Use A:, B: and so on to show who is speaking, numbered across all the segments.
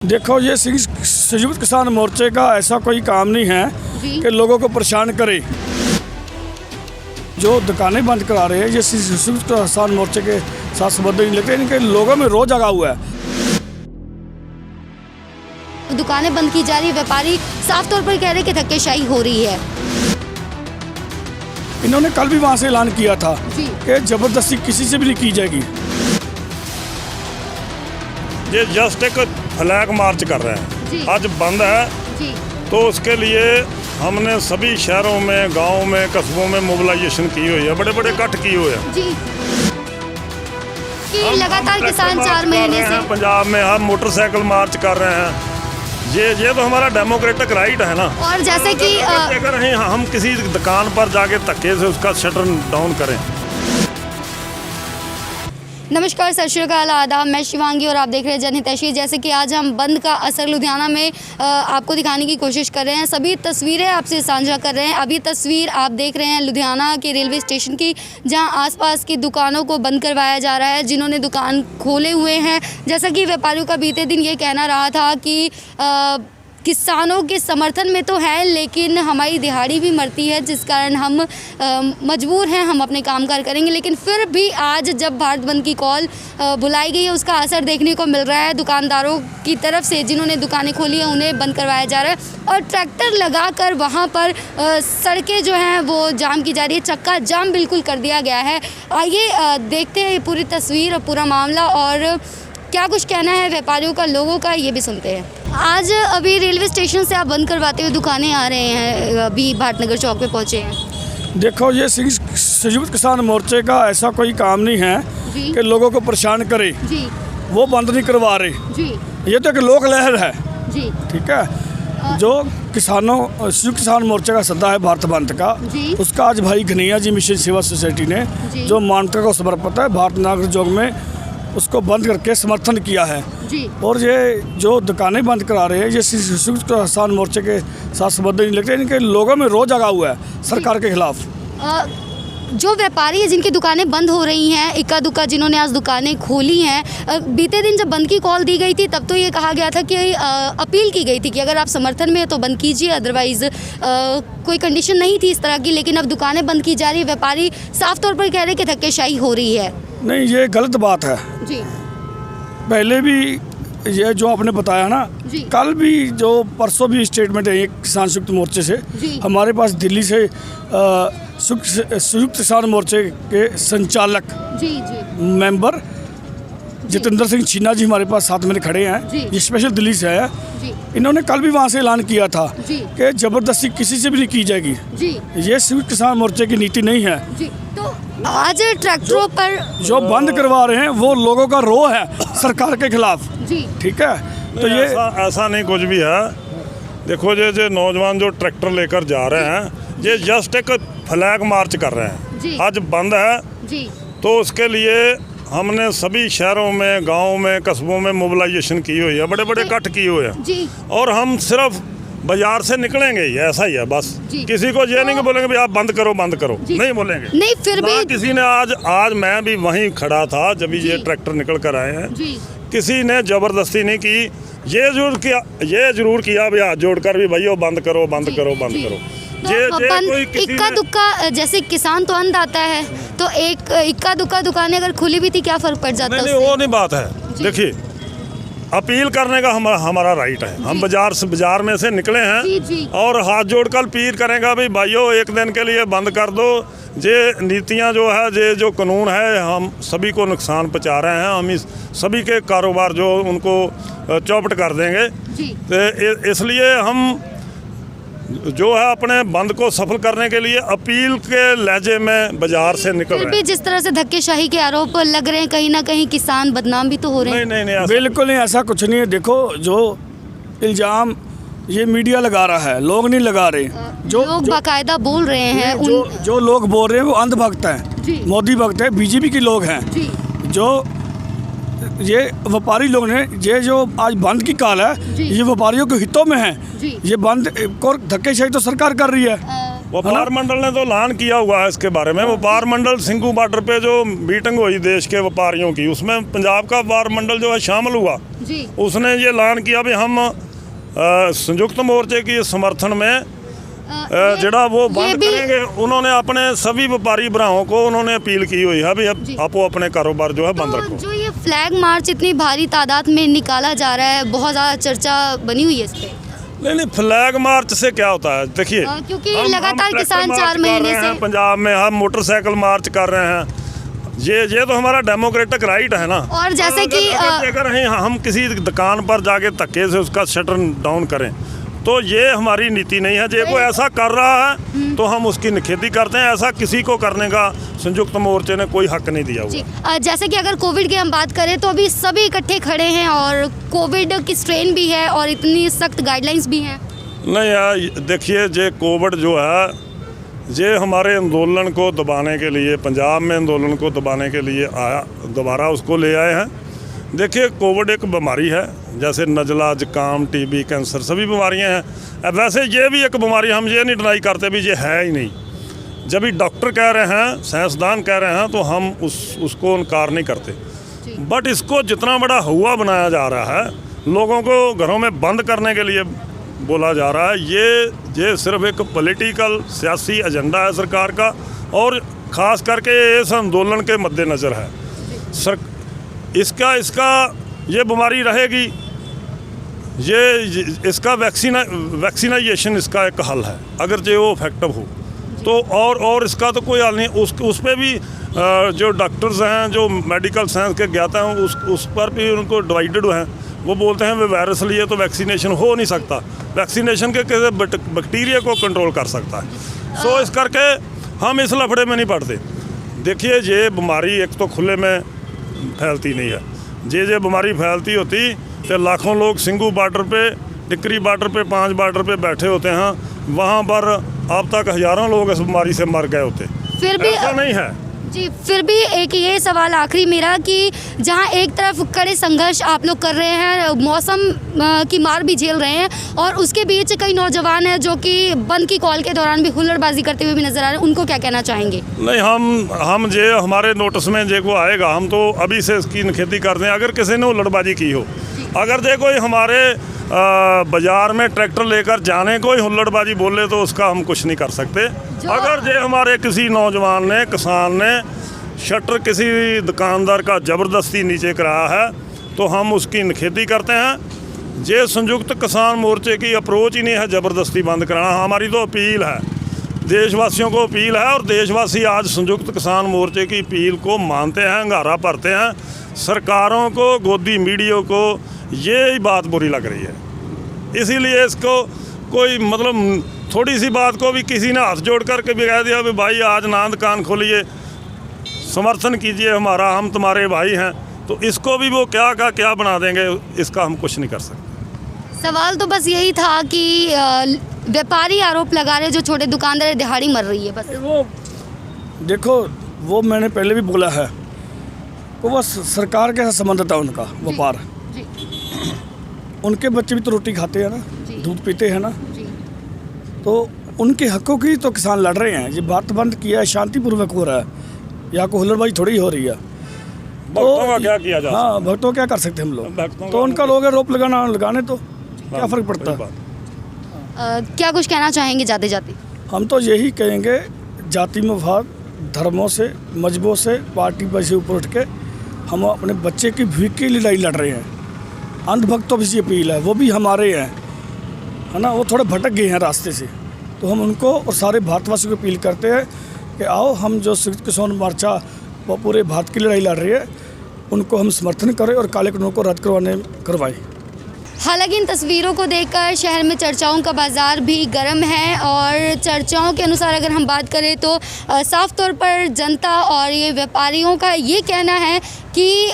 A: देखो, ये संयुक्त किसान मोर्चे का ऐसा कोई काम नहीं है कि लोगों को परेशान करे। जो दुकानें बंद करा रहे हैं ये संयुक्त किसान मोर्चे के साथ संबंध नहीं लगते, इनके लोगों में रोज जगा हुआ है।
B: दुकानें बंद की जा रही, व्यापारी साफ तौर पर कह रहे हैं कि धक्केशाही हो रही है।
A: इन्होंने कल भी वहाँ से ऐलान किया था कि जबरदस्ती किसी से भी नहीं की जाएगी।
C: ये जस्ट एक फ्लैग मार्च कर रहे हैं, आज बंद है तो उसके लिए हमने सभी शहरों में, गांवों में, कस्बों में मोबिलाइजेशन की हुई है, बड़े बड़े इकट्ठ किए हुए हैं।
B: कि लगातार किसान 4 महीने से
C: पंजाब में हम मोटरसाइकिल मार्च कर रहे हैं। ये तो हमारा डेमोक्रेटिक राइट है ना।
B: और जैसे कि
C: अगर हम किसी दुकान पर जाके धक्के से उसका शटर डाउन करें।
B: नमस्कार, सत श्री अकाल, आदाब। मैं शिवांगी और आप देख रहे हैं जनहितैषी। जैसे कि आज हम बंद का असर लुधियाना में आपको दिखाने की कोशिश कर रहे हैं, सभी तस्वीरें आपसे साझा कर रहे हैं। अभी तस्वीर आप देख रहे हैं लुधियाना के रेलवे स्टेशन की, जहां आसपास की दुकानों को बंद करवाया जा रहा है, जिन्होंने दुकान खोले हुए हैं। जैसा कि व्यापारियों का बीते दिन ये कहना रहा था कि किसानों के समर्थन में तो है, लेकिन हमारी दिहाड़ी भी मरती है, जिस कारण हम मजबूर हैं, हम अपने कामकाज करेंगे। लेकिन फिर भी आज जब भारत बंद की कॉल बुलाई गई है, उसका असर देखने को मिल रहा है। दुकानदारों की तरफ से जिन्होंने दुकानें खोली हैं उन्हें बंद करवाया जा रहा है और ट्रैक्टर लगाकर वहाँ पर सड़कें जो हैं वो जाम की जा रही है, चक्का जाम बिल्कुल कर दिया गया है। आइए देखते हैं पूरी तस्वीर और पूरा मामला और क्या कुछ कहना है व्यापारियों का, लोगों का, ये भी सुनते हैं। आज अभी रेलवे स्टेशन से आप बंद करवाते हुए दुकानें आ रहे हैं, अभी भारतनगर चौक पे पहुंचे हैं।
A: देखो, ये संयुक्त किसान मोर्चे का ऐसा कोई काम नहीं है कि लोगों को परेशान करे। वो बंद नहीं करवा रहे। ये तो एक लोक लहर है। ठीक है। जो किसानों संयुक्त किसान मोर्चे का सद्दा है भारत बंद का, उसका आज भाई घनैया जी मिशन सेवा सोसाइटी ने जो मानवता को समर्पित है भारत नागरिक चौक में उसको बंद करके समर्थन किया है। और ये जो दुकानें बंद करा रहे हैं ये संयुक्त किसान मोर्चे के साथ संबंध नहीं लगते, इनके लोगों में रोज जगा हुआ है सरकार के खिलाफ।
B: जो व्यापारी है जिनकी दुकानें बंद हो रही हैं, इक्का दुक्का जिन्होंने आज दुकानें खोली हैं, बीते दिन जब बंद की कॉल दी गई थी तब तो ये कहा गया था कि अपील की गई थी कि अगर आप समर्थन में है तो बंद कीजिए, अदरवाइज़ कोई कंडीशन नहीं थी इस तरह की। लेकिन अब दुकानें बंद की जा रही है, व्यापारी साफ तौर पर कह रहे हैं कि धक्केशाही हो रही है।
A: नहीं, ये गलत बात है। पहले भी ये जो आपने बताया ना, कल भी जो परसों भी स्टेटमेंट है एक किसान संयुक्त मोर्चे से हमारे पास दिल्ली से संयुक्त किसान मोर्चे के संचालक मेंबर जितेंद्र सिंह चीना जी हमारे पास साथ में खड़े हैं। ये स्पेशल दिल्ली से है। इन्होंने कल भी वहाँ से ऐलान किया था कि जबरदस्ती किसी से भी नहीं की जाएगी। ये संयुक्त किसान मोर्चे की नीति नहीं है।
B: तो आज ट्रैक्टरों पर
A: जो बंद करवा रहे हैं वो लोगों का रो है सरकार के खिलाफ। ठीक है। तो ये
C: ऐसा नहीं कुछ भी है। देखो, जो नौजवान जो ट्रैक्टर लेकर जा रहे हैं ये जस्ट एक फ्लैग मार्च कर रहे हैं, आज बंद है तो उसके लिए हमने सभी शहरों में, गांवों में, कस्बों में मोबिलाइजेशन की हुई है, बड़े बड़े इकट्ठ किए हुए हैं। और हम सिर्फ बाजार से निकलेंगे ही, ऐसा ही है बस। किसी को ये नहीं बोलेंगे भी आप बंद करो नहीं बोलेंगे। नहीं, फिर भी किसी ने आज मैं भी वहीं खड़ा था जब ये ट्रैक्टर निकल कर आए हैं, किसी ने जबरदस्ती नहीं की। ये जरूर किया भी हाथ जोड़कर भी भैया बंद करो।
B: इक्का दुक्का, जैसे किसान तो अंध आता है, तो एक इक्का दुक्का दुकानें अगर खुली भी थी क्या फर्क पड़ जाता है?
C: नहीं, वो नहीं बात है। देखिए, अपील करने का हमारा राइट है। हम बाजार में से निकले हैं और हाथ जोड़कर अपील करेंगे भी भाइयों एक दिन के लिए बंद कर दो। ये नीतियां जो है, ये जो कानून है, हम सभी को नुकसान पहुंचा रहे हैं। हम इस सभी के कारोबार जो उनको चौपट कर देंगे। तो इसलिए हम जो है अपने बंद को सफल करने के लिए अपील के लहजे में बाजार से निकल रहे हैं।
B: भी जिस तरह से धक्केशाही के आरोप लग रहे हैं, कहीं ना कहीं किसान बदनाम भी तो हो रहे हैं।
C: नहीं,
A: बिल्कुल नहीं, ऐसा कुछ नहीं है। देखो, जो इल्जाम ये मीडिया लगा रहा है, लोग नहीं लगा रहे। जो
B: लोग बाकायदा बोल रहे हैं,
A: जो लोग बोल रहे हैं वो अंधभक्त हैं, मोदी भक्त है, बीजेपी के लोग हैं। जो ये व्यापारी लोग ने ये जो आज बंद की कॉल है, ये व्यापारियों के हितों में है। ये बंद और धक्केशाही तो सरकार कर रही है।
C: व्यापार मंडल ने तो ऐलान किया हुआ है इसके बारे में। व्यापार मंडल सिंघू बॉर्डर पे जो मीटिंग हुई देश के व्यापारियों की, उसमें पंजाब का व्यापार मंडल जो है शामिल हुआ
B: जी।
C: उसने ये ऐलान किया भी हम संयुक्त मोर्चे की समर्थन में जड़ा वो बंद करेंगे। उन्होंने अपने सभी व्यापारी भराओं को उन्होंने अपील की हुई है भी अब आपो अपने कारोबार जो है बंद रखो।
B: जो ये फ्लैग मार्च इतनी भारी तादाद में निकाला जा रहा है, बहुत ज़्यादा चर्चा बनी हुई है इस पे।
C: नहीं, फ्लैग मार्च से क्या होता है, देखिए
B: क्योंकि लगातार किसान 4 महीने से
C: पंजाब में हम मोटरसाइकिल मार्च कर रहे हैं, ये तो हमारा डेमोक्रेटिक राइट है ना।
B: और जैसे कि
C: अगर हम किसी दुकान पर जाके धक्के से उसका शटर डाउन करें तो ये हमारी नीति नहीं है। जो कोई ऐसा कर रहा है तो हम उसकी निखेधी करते हैं, ऐसा किसी को करने का संयुक्त मोर्चे ने कोई हक नहीं दिया हुआ।
B: जैसे कि अगर कोविड की हम बात करें तो अभी सभी इकट्ठे खड़े हैं और कोविड की स्ट्रेन भी है और इतनी सख्त गाइडलाइंस भी हैं।
C: नहीं यार, देखिए ये कोविड जो है ये हमारे आंदोलन को दबाने के लिए, पंजाब में आंदोलन को दबाने के लिए आया, दोबारा उसको ले आए हैं। देखिए कोविड एक बीमारी है, जैसे नज़ला, जुकाम, टीबी, कैंसर सभी बीमारियां हैं। वैसे ये भी एक बीमारी, हम ये नहीं डिनाई करते भी ये है ही नहीं। जब भी डॉक्टर कह रहे हैं, साइंसदान कह रहे हैं तो हम उसको इनकार नहीं करते। बट इसको जितना बड़ा हुआ बनाया जा रहा है, लोगों को घरों में बंद करने के लिए बोला जा रहा है, ये सिर्फ एक पॉलिटिकल सियासी एजेंडा है सरकार का, और ख़ास करके इस आंदोलन के मद्देनज़र है। इसका ये बीमारी रहेगी, ये इसका वैक्सीनाइजेशन इसका एक हल है, अगर जो वो इफेक्टिव हो तो। और इसका तो कोई हल नहीं। उस पर भी जो डॉक्टर्स हैं, जो मेडिकल साइंस के ज्ञाता हैं, उस पर भी उनको डिवाइडेड हैं। वो बोलते हैं वे वायरस लिए तो वैक्सीनेशन हो नहीं सकता, वैक्सीनेशन के किसी बैक्टीरिया को कंट्रोल कर सकता है। सो इस करके हम इस लफड़े में नहीं पड़ते। देखिए ये बीमारी एक तो खुले में फैलती नहीं है, ये बीमारी फैलती होती तो लाखों लोग सिंघू बॉर्डर पे, टिकरी बॉर्डर पे, 5 बॉर्डर पे बैठे होते हैं, वहाँ पर अब तक हज़ारों लोग इस बीमारी से मर गए होते।
B: फिर भी
C: ऐसा नहीं है
B: जी। फिर भी एक ये सवाल आखिरी मेरा कि जहाँ एक तरफ कड़े संघर्ष आप लोग कर रहे हैं, मौसम की मार भी झेल रहे हैं, और उसके बीच कई नौजवान हैं जो कि बंद की कॉल के दौरान भी हुल्लड़बाजी करते हुए भी नजर आ रहे हैं, उनको क्या कहना चाहेंगे? नहीं,
C: हम जे हमारे नोटिस में जे को आएगा, हम तो अभी से इसकी निखेधी कर दें। अगर किसी ने हुल्लड़बाजी की हो, अगर जे कोई हमारे बाजार में ट्रैक्टर लेकर जाने कोई हुल्लड़बाजी बोले तो उसका हम कुछ नहीं कर सकते। अगर जे हमारे किसी नौजवान ने, किसान ने शटर किसी दुकानदार का ज़बरदस्ती नीचे कराया है तो हम उसकी निखेधी करते हैं। जे संयुक्त किसान मोर्चे की अप्रोच ही नहीं है ज़बरदस्ती बंद कराना। हमारी तो अपील है, देशवासियों को अपील है, और देशवासी आज संयुक्त किसान मोर्चे की अपील को मानते हैं, अंगारा भरते हैं। सरकारों को, गोदी मीडिया को ये बात बुरी लग रही है, इसीलिए इसको कोई मतलब थोड़ी सी बात को भी किसी ने हाथ जोड़ करके भी कह दिया भी भाई आज ना दुकान खोलिए, समर्थन कीजिए हमारा, हम तुम्हारे भाई हैं, तो इसको भी वो क्या का क्या बना देंगे, इसका हम कुछ नहीं कर सकते।
B: सवाल तो बस यही था कि व्यापारी आरोप लगा रहे जो छोटे दुकानदार दिहाड़ी मर रही है। बस
A: वो देखो, वो मैंने पहले भी बोला है, वो बस सरकार के साथ संबंध था उनका व्यापार। उनके बच्चे भी तो रोटी खाते हैं ना, दूध पीते हैं ना, तो उनके हकों की तो किसान लड़ रहे हैं। ये भारत बंद किया है, शांतिपूर्वक हो रहा है, यहाँ को हुल्लड़बाजी थोड़ी हो रही है।
C: भक्तों का क्या किया जा सकता?
A: हाँ, भक्तों क्या कर सकते हम लोग, तो उनका लोग रोप लगाने तो क्या फ़र्क पड़ता है।
B: क्या कुछ कहना चाहेंगे जाते जाते? हम
A: तो यही कहेंगे, जाति में भाग, धर्मों से, मजहबों से, पार्टी पर से ऊपर उठ के हम अपने बच्चे की भीख की लड़ाई लड़ रहे हैं। अंधभक्तों की भी अपील है, वो भी हमारे हैं, है ना, वो थोड़े भटक गए हैं रास्ते से, तो हम उनको और सारे भारतवासियों को अपील करते हैं कि आओ, हम जो संयुक्त किसान मोर्चा वो पूरे भारत की लड़ाई लड़ रही है, उनको हम समर्थन करें और काले कानूनों को रद्द करवाएं।
B: हालांकि इन तस्वीरों को देखकर शहर में चर्चाओं का बाज़ार भी गर्म है, और चर्चाओं के अनुसार अगर हम बात करें तो साफ तौर पर जनता और ये व्यापारियों का ये कहना है कि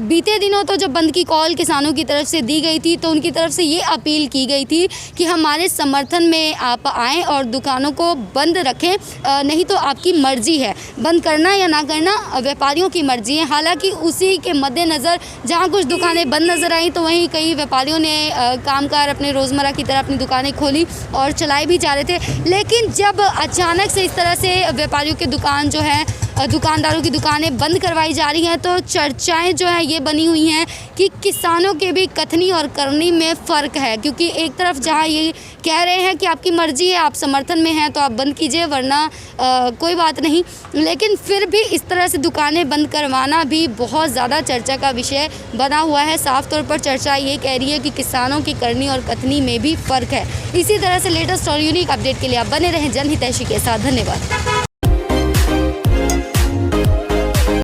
B: बीते दिनों तो जब बंद की कॉल किसानों की तरफ से दी गई थी तो उनकी तरफ से ये अपील की गई थी कि हमारे समर्थन में आप आएँ और दुकानों को बंद रखें, नहीं तो आपकी मर्जी है, बंद करना या ना करना व्यापारियों की मर्जी है। हालांकि उसी के मद्देनज़र जहां कुछ दुकानें बंद नज़र आई तो वहीं कई व्यापारियों ने कामकाज अपने रोज़मर्रा की तरह अपनी दुकानें खोली और चलाए भी जा रहे थे। लेकिन जब अचानक से इस तरह से व्यापारियों की दुकान जो है, दुकानदारों की दुकानें बंद करवाई जा रही हैं तो चर्चाएं जो है ये बनी हुई हैं कि किसानों के भी कथनी और करनी में फ़र्क है। क्योंकि एक तरफ जहां ये कह रहे हैं कि आपकी मर्ज़ी है, आप समर्थन में हैं तो आप बंद कीजिए, वरना कोई बात नहीं, लेकिन फिर भी इस तरह से दुकानें बंद करवाना भी बहुत ज़्यादा चर्चा का विषय बना हुआ है। साफ तौर पर चर्चा ये कह रही है कि किसानों की करनी और कथनी में भी फ़र्क है। इसी तरह से लेटेस्ट और यूनिक अपडेट के लिए आप बने रहें जनहितैषी के साथ। धन्यवाद।